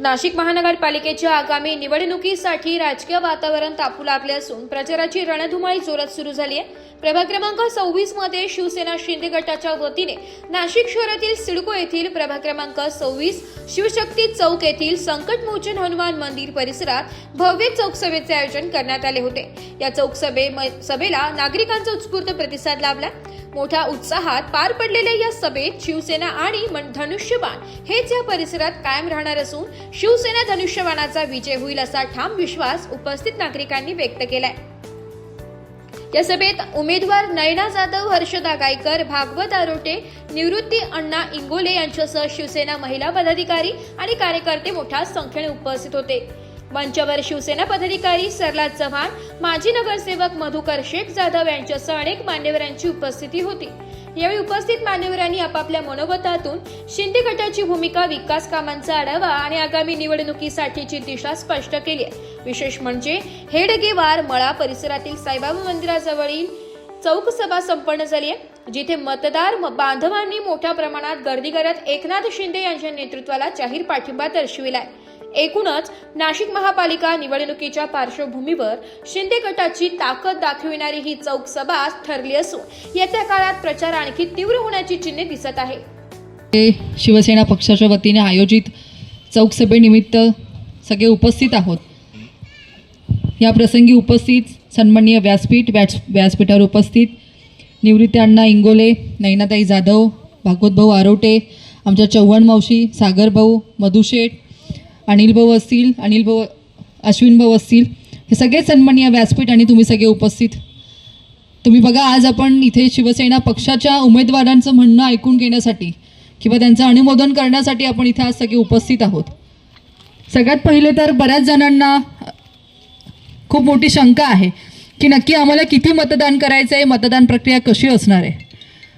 नाशिक महानगरपालिकेच्या आगामी निवडणुकीसाठी राजकीय वातावरण तापू लागले असून प्रचाराची रणधुमाळी जोरात सुरू झाली आहे। प्रभाग क्रमांक 26 मध्ये शिवसेना शिंदे गटाच्या वतीने नाशिक शहरातील सिडको येथील प्रभाग क्रमांक 26 शिवशक्ती चौक येथील संकटमोचन हनुमान मंदिर परिसरात भव्य चौक सभेचे आयोजन करण्यात आले होते। या चौक सभेला नागरिकांचा उत्स्फूर्त प्रतिसाद लाभला। मोठ्या उत्साहात पार पडलेल्या या सभेत शिवसेना आणि धनुष्यबाण हेच या परिसरात कायम राहणार असून शिवसेना धनुष्यबाणाचा विजय होईल असा ठाम विश्वास उपस्थित नागरिकांनी व्यक्त केलाय। या सभेत उमेदवार नयना जाधव, हर्षदा गायकर, भागवत आरोटे, निवृत्ती अण्णा इंगोले यांच्यासह शिवसेना महिला पदाधिकारी आणि कार्यकर्ते मोठ्या संख्येने उपस्थित होते। मंचावर शिवसेना पदाधिकारी सरला चव्हाण, माजी नगरसेवक मधुकर शेख जाधव यांच्यासह अनेक मान्यवरांची उपस्थिती होती। यावेळी उपस्थित मान्यवरांनी आपापल्या मनोगतातून शिंदे गटाची भूमिका, विकास कामांचा आढावा आणि आगामी निवडणुकीसाठीची दिशा स्पष्ट केली आहे। विशेष म्हणजे हेडगेवार मळा परिसरातील साईबाबा मंदिराजवळील चौक सभा संपन्न झाली आहे, जिथे मतदार बांधवांनी मोठ्या प्रमाणात गर्दी करत एकनाथ शिंदे यांच्या नेतृत्वाला जाहीर पाठिंबा दर्शविलाय। एकूणच नाशिक महापालिका निवडणुकीच्या पार्श्वभूमीवर शिंदे गटाची ताकद दाखविणारी ही चौक सभा ठरली असून येत्या काळात प्रचार आणखी तीव्र होण्याची चिन्हे दिसत आहे। शिवसेना पक्षाच्या वतीने आयोजित चौक सभेनिमित्त सगळे उपस्थित आहोत। या प्रसंगी उपस्थित सन्माननीय व्यासपीठावर उपस्थित निवृत्ती अण्णा इंगोले, नयनाताई जाधव, भागवत भाऊ आरोटे, आमच्या चव्हाण मावशी, सागर भाऊ, मधुशेठ, अनिल भाऊ असतील, अश्विन भाऊ असतील, हे सगळे सन्माननीय व्यासपीठ आणि तुम्ही सगळे उपस्थित। तुम्ही बघा, आज आपण इथे शिवसेना पक्षाच्या उमेदवारांचं म्हणणं ऐकून घेण्यासाठी किंवा त्यांचं अनुमोदन करण्यासाठी आपण इथे आज सगळे उपस्थित आहोत। सगळ्यात पहिले तर बऱ्याच जणांना खूप मोठी शंका आहे की नक्की आम्हाला किती मतदान करायचं आहे, मतदान प्रक्रिया कशी असणार आहे।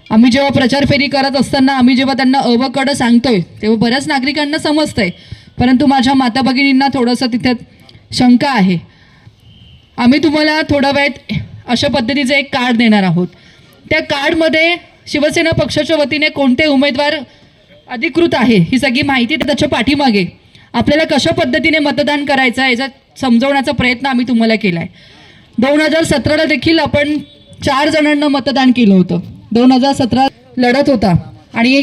आम्ही जेव्हा प्रचार फेरी करत असताना आम्ही जेव्हा त्यांना अवकडं सांगतोय तेव्हा बऱ्याच नागरिकांना समजतंय, परंतु माझ्या माता भगिनींना थोडंसं तिथे शंका आहे। आम्ही तुम्हाला थोड्या वेळात अशा पद्धतीचं एक कार्ड देणार आहोत। त्या कार्डमध्ये शिवसेना पक्षाच्या वतीने कोणते उमेदवार अधिकृत आहे ही सगळी माहिती त्याच्या पाठीमागे आपल्याला कशा पद्धतीने मतदान करायचं आहे याचा समजवण्याचा प्रयत्न आम्ही तुम्हाला केला आहे। 2017ला देखील आपण 4 जणांना मतदान केलं होतं। 2017 लढत होता आणि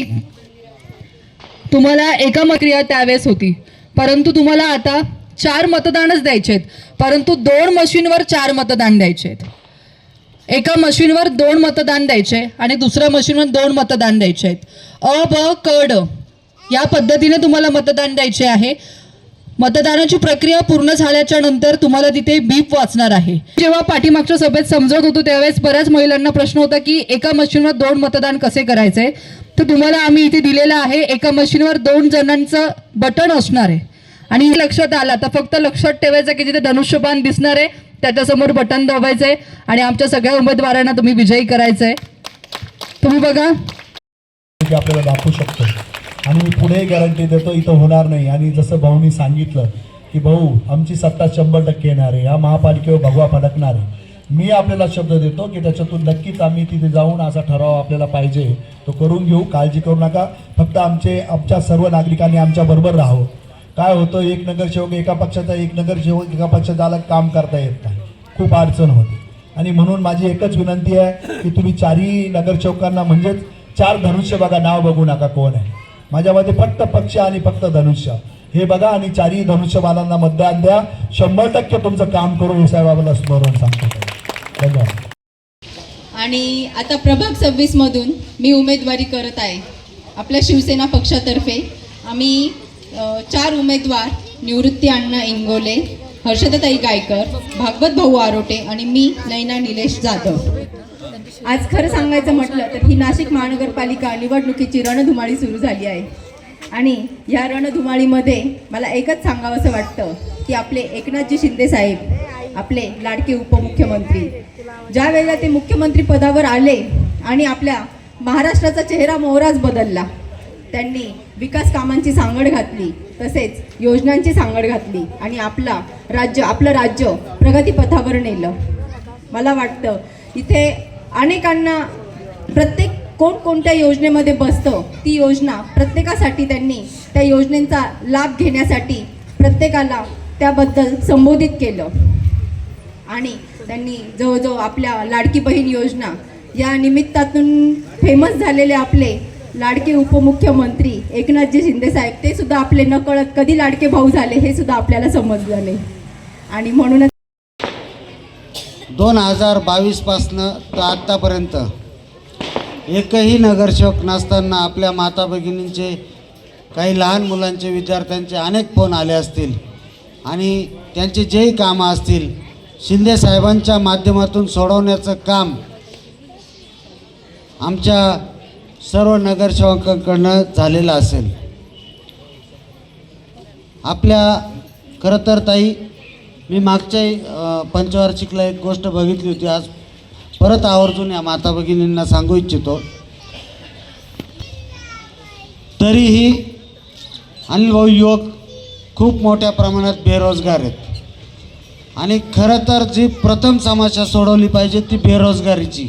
तुम्हाला एका प्रक्रिया त्यावेळेस होती, परंतु तुम्हाला आता 4 मतदानच द्यायचे आहेत, परंतु 2 मशीनवर 4 मतदान द्यायचे आहेत। एका मशीनवर 2 मतदान द्यायचे आणि दुसऱ्या मशीनवर 2 मतदान द्यायचे आहेत। अ, ब, क, ड या पद्धतीने तुम्हाला मतदान द्यायचे आहे। मतदानाची प्रक्रिया पूर्ण झाल्याच्या नंतर तुम्हाला तिथे बीप वाचणार आहे। जेव्हा पाठीमागच्या सभेत समजत होतो त्यावेळेस बऱ्याच महिलांना प्रश्न होता की एका मशीनवर 2 मतदान कसे करायचे, तर तुम्हाला आम्ही इथे दिलेलं आहे। एका मशीनवर 2 जणांचं बटन असणार आहे आणि लक्षात आला तर फक्त लक्षात ठेवायचं की जिथे धनुष्यबाण दिसणार आहे त्याच्यासमोर बटन दाबायचं आहे आणि आमच्या सगळ्या उमेदवारांना तुम्ही विजयी करायचं आहे। तुम्ही बघा, आपल्याला दाखवू शकतो आणि पुढे गॅरंटी देतो इथं होणार नाही। आणि जसं भाऊनी सांगितलं की भाऊ आमची सत्ता 100% येणार आहे, या महापालिकेवर भगवा फडकणार आहे, मी आपल्याला शब्द देतो की त्याच्यातून नक्कीच आम्ही तिथे जाऊन असा ठराव आपल्याला पाहिजे तो करून घेऊ। काळजी करू नका, फक्त आमच्या सर्व नागरिकांनी आमच्या बरोबर राहावं। काय होतं, एक नगरसेवक एका पक्षाचा, एक नगरसेवक एका पक्षाचा आला काम करता येत नाही, खूप अडचण होते। आणि म्हणून माझी एकच विनंती आहे की तुम्ही 4ही नगरसेवकांना म्हणजेच 4 धनुष्य बघा, नाव बघू नका कोण आहे। माझ्यामध्ये फक्त पक्ष आणि फक्त धनुष्य हे बघा आणि 4ही धनुष्यबाणांना मतदान द्या। 100% तुमचं काम करू हे साहेबांना स्मरण सांगतो। धन्यवाद। आणि आता प्रभाग 26 मधून मी उमेदवारी करत आहे। आपल्या शिवसेना पक्षातर्फे आम्ही 4 उमेदवार निवृत्ती अण्णा इंगोले, हर्षदाताई गायकर, भागवत भाऊ आरोटे आणि मी नयना निलेश जाधव। आज खरं सांगायचं म्हटलं तर ही नाशिक महानगरपालिका निवडणुकीची रणधुमाळी सुरू झाली आहे आणि या रणधुमाळीमध्ये मला एकच सांगावंसं वाटतं की आपले एकनाथजी शिंदे साहेब, आपले लाडके उपमुख्यमंत्री, ज्या वेळेला ते मुख्यमंत्री पदावर आले आणि आपल्या महाराष्ट्राचा चेहरा मोहराच बदलला, त्यांनी विकास कामांची सांगड घातली, तसेच योजनांची सांगड घातली आणि आपलं राज्य प्रगतीपथावर नेलं। मला वाटतं इथे अनेकांना प्रत्येक कोणकोणत्या योजनेमध्ये बसतं ती योजना प्रत्येकासाठी त्यांनी त्या योजनेचा लाभ घेण्यासाठी प्रत्येकाला त्याबद्दल संबोधित केलं आणि त्यांनी जवळजवळ आपल्या लाडकी बहीण योजना या निमित्तातून फेमस झालेले आपले लाडके उपमुख्यमंत्री एकनाथजी शिंदेसाहेब ते सुद्धा आपले नकळत कधी लाडके भाऊ झाले हे सुद्धा आपल्याला समजलं नाही. आणि म्हणूनच 2022पासनं तर आत्तापर्यंत एकही नगरसेवक नसताना आपल्या माता भगिनींचे काही लहान मुलांचे विद्यार्थ्यांचे अनेक फोन आले असतील आणि त्यांचे जेही कामं असतील शिंदे साहेबांच्या माध्यमातून सोडवण्याचं काम आमच्या सर्व नगरसेवकांकडनं झालेलं असेल. आपल्या खरं तर ताई मी मागच्याही पंचवार्षिकला एक गोष्ट बघितली होती, आज परत आवर्जून या माता भगिनींना सांगू इच्छितो. तरीही अनिल भाऊ युवक खूप मोठ्या प्रमाणात बेरोजगार आहेत आणि खरं तर जी प्रथम समस्या सोडवली पाहिजे ती बेरोजगारीची.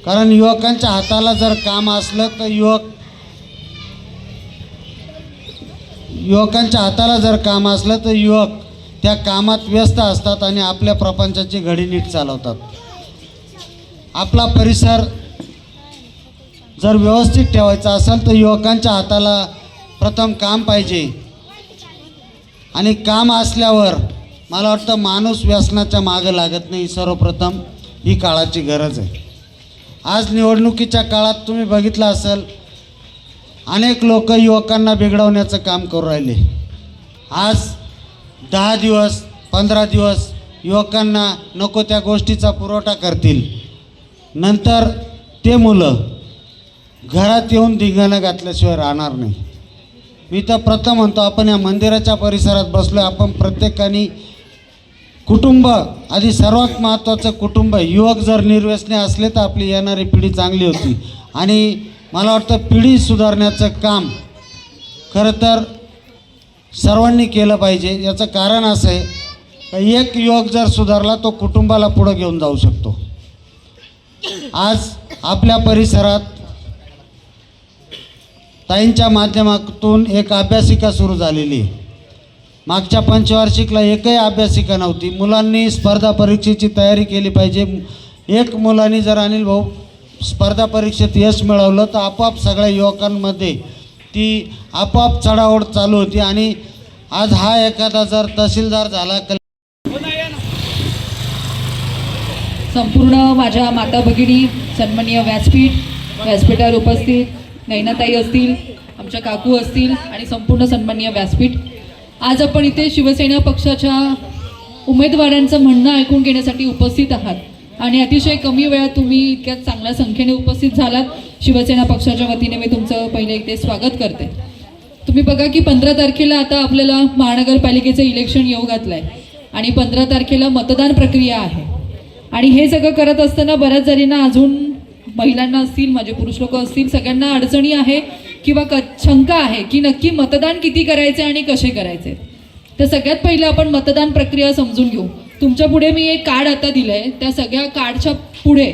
कारण युवकांच्या हाताला जर काम असलं तर युवकांच्या हाताला जर काम असलं तर युवक त्या कामात व्यस्त असतात आणि आपल्या प्रपंचाची घडी नीट चालवतात. आपला परिसर जर व्यवस्थित ठेवायचा असेल तर युवकांच्या हाताला प्रथम काम पाहिजे आणि काम असल्यावर मला वाटतं माणूस व्यसनाच्या मागं लागत नाही. सर्वप्रथम ही काळाची गरज आहे. आज निवडणुकीच्या काळात तुम्ही बघितलं असेल अनेक लोक युवकांना बिघडवण्याचं काम करू राहिले. आज 10 दिवस 15 दिवस युवकांना नको त्या गोष्टीचा पुरवठा करतील, नंतर ते मुलं घरात येऊन धिंगाणं घातल्याशिवाय राहणार नाही. मी तर प्रथम म्हणतो आपण या मंदिराच्या परिसरात बसलो आहे, आपण प्रत्येकाने कुटुंब आधी सर्वात महत्त्वाचं कुटुंब. युवक जर निर्व्यसनी असले तर आपली येणारी पिढी चांगली होती आणि मला वाटतं पिढी सुधारण्याचं काम खरं तर सर्वांनी केलं पाहिजे. याचं कारण असं आहे की एक युवक जर सुधारला तो कुटुंबाला पुढं घेऊन जाऊ शकतो. आज आपल्या परिसरात ताईंच्या माध्यमातून एक अभ्यासिका सुरू झालेली आहे. मागच्या पंचवार्षिकला एकही अभ्यासिका नव्हती. मुलांनी स्पर्धा परीक्षेची तयारी केली पाहिजे. एक मुलांनी जर अनिल भाऊ स्पर्धा परीक्षेत यश मिळवलं तर आपोआप सगळ्या युवकांमध्ये ती आपोआप चढाओढ चालू होती आणि आज हा एखादा जर तहसीलदार झाला संपूर्ण माझ्या माता भगिनी सन्माननीय व्यासपीठावर उपस्थित नैनाताई असतील, आमच्या काकू असतील आणि संपूर्ण सन्माननीय व्यासपीठ, आज आपण इथे शिवसेना पक्षाच्या उमेदवारांचं म्हणणं ऐकून घेण्यासाठी उपस्थित आहात आणि अतिशय कमी वेळात तुम्ही इतक्या चांगल्या संख्येने उपस्थित झालात. शिवसेना पक्षाच्या वतीने मी तुमचं पहिले इथे स्वागत करते. तुम्ही बघा की 15 तारखेला आता आपल्याला महानगरपालिकेचं इलेक्शन येऊ घातलं आहे आणि 15 तारखेला मतदान प्रक्रिया आहे आणि हे सगळं करत असताना बऱ्याच जणींना अजून महिलांना असतील, माझे पुरुष लोक असतील, सगळ्यांना अडचणी आहे किंवा शंका आहे की नक्की मतदान किती करायचे आणि कसे करायचे. तर सगळ्यात पहिलं आपण मतदान प्रक्रिया समजून घेऊ. तुमच्या पुढे मी एक कार्ड आता दिलं आहे, त्या सगळ्या कार्डच्या पुढे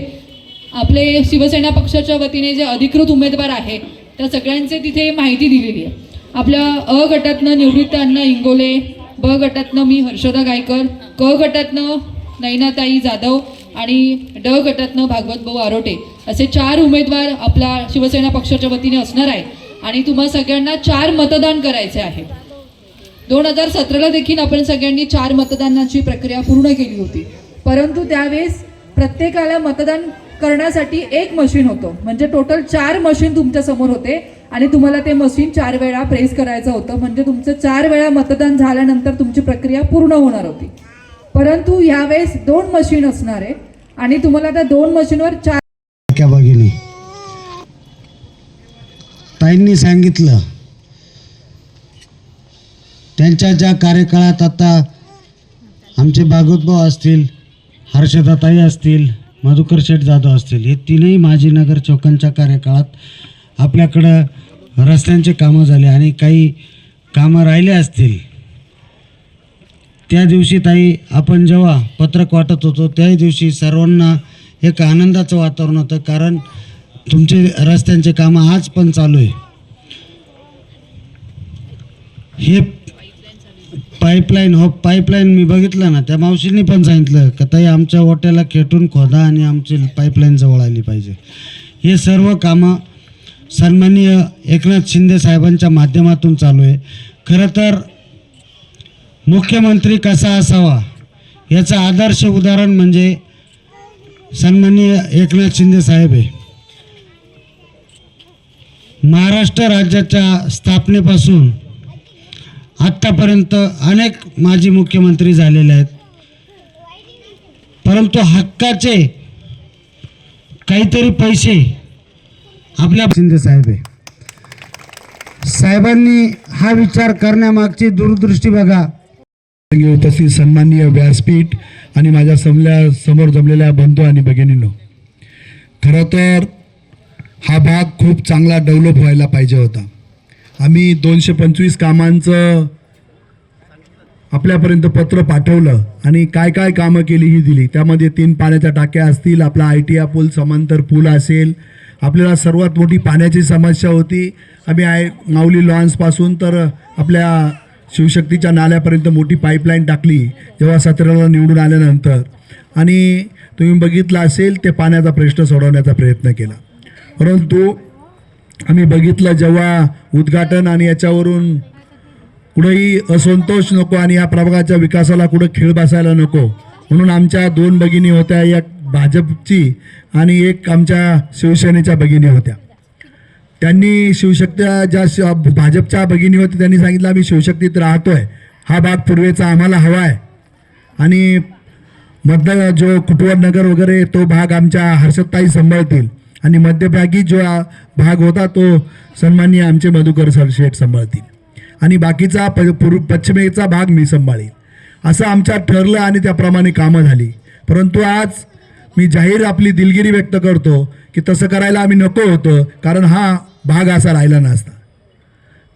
आपले शिवसेना पक्षाच्या वतीने जे अधिकृत उमेदवार आहे त्या सगळ्यांचे तिथे माहिती दिलेली आहे. आपल्या अ गटातनं निवृत्ती अण्णा इंगोले, ब गटातनं मी हर्षदा गायकर, क गटातनं नैनाताई जाधव आणि ड गटातनं भागवत भाऊ आरोटे असे 4 उमेदवार आपल्या शिवसेना पक्षाच्या वतीने असणार आहे आणि तुम्हा सगळ्यांना 4 मतदान करायचे आहे. 2017ला देखील आपण सगळ्यांनी 4 मतदानाची प्रक्रिया पूर्ण केली होती, परंतु त्यावेळेस प्रत्येकाला मतदान करण्यासाठी एक मशीन होतं, म्हणजे टोटल 4 मशीन तुमच्या समोर होते आणि तुम्हाला ते मशीन 4 वेळा प्रेस करायचं होतं, म्हणजे तुमचं 4 वेळा मतदान झाल्यानंतर तुमची प्रक्रिया पूर्ण होणार होती. परंतु यावेळेस 2 मशीन असणार आहे आणि तुम्हाला त्या 2 मशीनवर 4 भगिनी ताईंनी सांगितलं त्यांच्या ज्या कार्यकाळात आता आमचे भागवतभाऊ असतील, हर्षदाताई असतील, मधुकर शेठ जाधव असतील, हे तीनही माजी नगर चौकांच्या कार्यकाळात आपल्याकडं रस्त्यांचे कामं झाले आणि काही कामं राहिले असतील. त्या दिवशी ताई आपण जेव्हा पत्रक वाटत होतो त्याही दिवशी सर्वांना एक आनंदाचं वातावरण होतं, कारण तुमचे रस्त्यांचे कामं आज पण चालू आहे. हे पाईपलाईन मी बघितलं ना, त्या मावशींनी पण सांगितलं का ताई आमच्या ओट्याला खेटून खोदा आणि आमची पाईपलाईन जवळ आली पाहिजे. हे सर्व कामं सन्माननीय एकनाथ शिंदे साहेबांच्या माध्यमातून चालू आहे. खरं तर मुख्यमंत्री कसा असावा याचं आदर्श उदाहरण म्हणजे सन्माननीय एकनाथ शिंदे साहेब आहे. महाराष्ट्र राज्याच्या स्थापनेपासून आत्तापर्यंत अनेक माजी मुख्यमंत्री झालेले आहेत, परंतु हक्काचे काहीतरी पैसे आपल्या शिंदे साहेब आहे. साहेबांनी हा विचार करण्यामागची दूरदृष्टी बघा. उपस्थित सन्माननीय व्यासपीठ आणि माझ्या समोर जमलेल्या बंधू आणि भगिनींनो, खरं तर हा भाग खूप चांगला डेव्हलप व्हायला पाहिजे होता. आम्ही 225 कामांचं आपल्यापर्यंत पत्र पाठवलं आणि काय काय कामं केली ही दिली. त्यामध्ये 3 पाण्याच्या टाक्या असतील, आपला ITI पूल समांतर पूल असेल. आपल्याला सर्वात मोठी पाण्याची समस्या होती. आम्ही माऊली लॉन्सपासून तर आपल्या शिवशक्तीच्या नाल्यापर्यंत मोठी पाईपलाईन टाकली जेव्हा 17ला निवडून आल्यानंतर, आणि तुम्ही बघितलं असेल ते पाण्याचा प्रश्न सोडवण्याचा प्रयत्न केला. परंतु आम्ही बघितलं जेव्हा उद्घाटन आणि याच्यावरून कुठेही असंतोष नको आणि या प्रभागाच्या विकासाला कुठं खीळ बसायला नको, म्हणून आमच्या 2 भगिनी होत्या, एक भाजपची आणि एक आमच्या शिवसेनेच्या भगिनी होत्या. त्यांनी शिवशक्तीच्या भाजपच्या भगिनी होत्या, त्यांनी सांगितलं आम्ही शिवशक्तीत राहतोय, हा भाग पूर्वेचा आम्हाला हवा आहे आणि मध्य जो कुटुंब नगर वगैरे तो भाग आमच्या हर्षदताई सांभाळतील आणि मध्यभागी जो भाग होता तो सन्माननीय आमचे मधुकर सर शेठ सांभाळतील आणि बाकीचा पश्चिमेचा भाग मी सांभाळील, असं आमच्यात ठरलं आणि त्याप्रमाणे कामं झाली. परंतु आज मी जाहीर आपली दिलगिरी व्यक्त करतो की तसं करायला आम्ही नको होतं, कारण हा भाग असा राहिला नसता.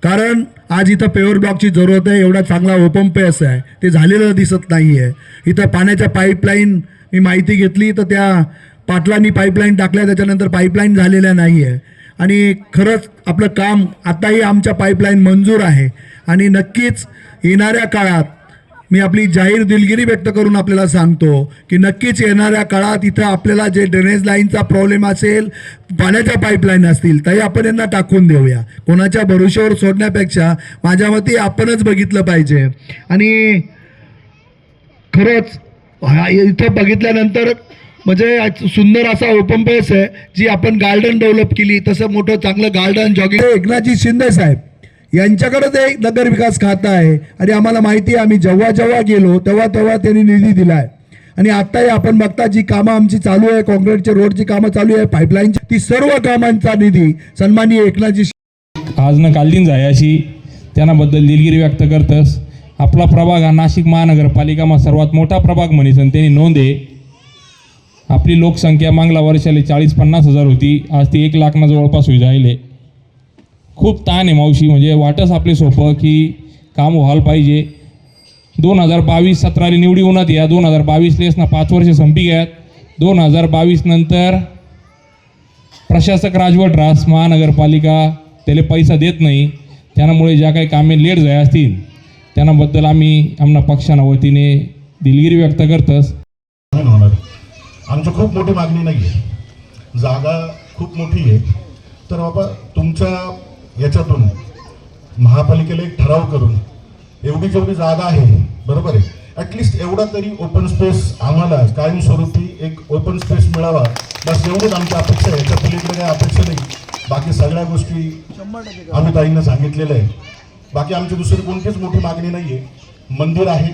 कारण आज इथं पेवर ब्लॉकची जरूरत आहे. एवढा चांगला ओपन पेस आहे ते झालेलं दिसत नाही आहे. इथं पाण्याच्या पाईपलाईन मी माहिती घेतली तर त्या पाटलांनी पाईपलाईन टाकल्या, त्याच्यानंतर पाईपलाईन झालेल्या नाही आहे आणि खरंच आपलं काम आताही आमच्या पाईपलाईन मंजूर आहे आणि नक्कीच येणाऱ्या काळात मी आपली जाहीर दिलगिरी व्यक्त करून आपल्याला सांगतो की नक्कीच येणाऱ्या काळात इथं आपल्याला जे ड्रेनेज लाईनचा प्रॉब्लेम असेल, पाण्याच्या पाईपलाईन असतील तरी आपण यांना टाकून देऊया. कोणाच्या भरोश्यावर सोडण्यापेक्षा माझ्या मते आपणच बघितलं पाहिजे. आणि खरंच इथं बघितल्यानंतर म्हणजे सुंदर असा ओपन पेस आहे जी आपण गार्डन डेव्हलप केली, तसं मोठं चांगलं गार्डन जॉगिंग. एकनाथजी शिंदे साहेब यांच्याकडे ते नगर विकास खातं आहे आणि आम्हाला माहिती आहे, आम्ही जेव्हा गेलो तेव्हा त्यांनी निधी दिला आहे आणि आत्ताही आपण बघता जी कामं आमची चालू आहे, काँक्रीटचे रोडची कामं चालू आहे, पाईपलाईनची, ती सर्व कामांचा निधी सन्माननीय एकनाथजी आज न कालदीन जायाशी त्यांनाबद्दल दिलगिरी व्यक्त करतस. आपला प्रभाग हा नाशिक महानगरपालिकामा सर्वात मोठा प्रभाग म्हणीसन त्यांनी नोंद आहे. आपली लोकसंख्या मागल्या वर्षाला 40-50 हजार होती, आज ती 1 लाखना जवळपास होई जायले. खूप ताण आहे मावशी, म्हणजे वाटच आपले सोपं की काम व्हायला पाहिजे. 2022-17 निवडी होणार या 2022 लेस ना 5 वर्ष संपी गयात. 2022 नंतर प्रशासक राजवट रास महानगरपालिका त्याला पैसा देत नाही, त्यामुळे ज्या काही कामे लेट झाले असतील त्यांनाबद्दल आम्ही आमच्या पक्षाच्या वतीने दिलगिरी व्यक्त करतस. आमची खूप मोठी मागणी नाही आहे, जागा खूप मोठी आहे, तर बाबा तुमच्या याच्यातून महापालिकेला एक ठराव करून एवढी जेवढी जागा आहे, बरोबर आहे, ॲटलिस्ट एवढा तरी ओपन स्पेस आम्हाला कायमस्वरूपी एक ओपन स्पेस मिळावा, बस एवढीच आमची अपेक्षा आहे. याच्या पलीकडे काही अपेक्षा नाही. बाकी सगळ्या गोष्टी आम्ही ताईंना सांगितलेलं आहे. बाकी आमची दुसरी कोणतीच मोठी मागणी नाही आहे. मंदिर आहे,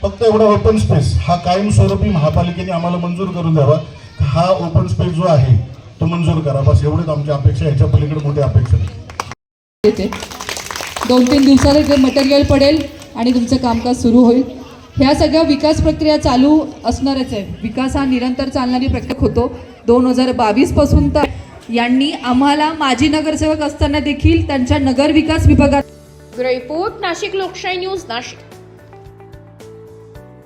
फक्त एवढा ओपन स्पेस हा कायमस्वरूपी महापालिकेने आम्हाला मंजूर करून द्यावा. हा ओपन स्पेस जो आहे तो मंजूर करा, बस एवढीच आमची अपेक्षा. याच्या पलीकडे मोठी अपेक्षा नाही. 2-3 दिवसात ते मटेरियल पडेल आणि तुमचं कामकाज सुरू होईल. ह्या सगळ्या विकास प्रक्रिया चालू असणारच आहे. विकास हा निरंतर चालणारी प्रक्रिया होतो. 2022 पासून तर यांनी आम्हाला माजी नगरसेवक असताना देखील त्यांच्या नगर विकास विभागात रिपोर्ट नाशिक लोकशाही न्यूज नाशिक.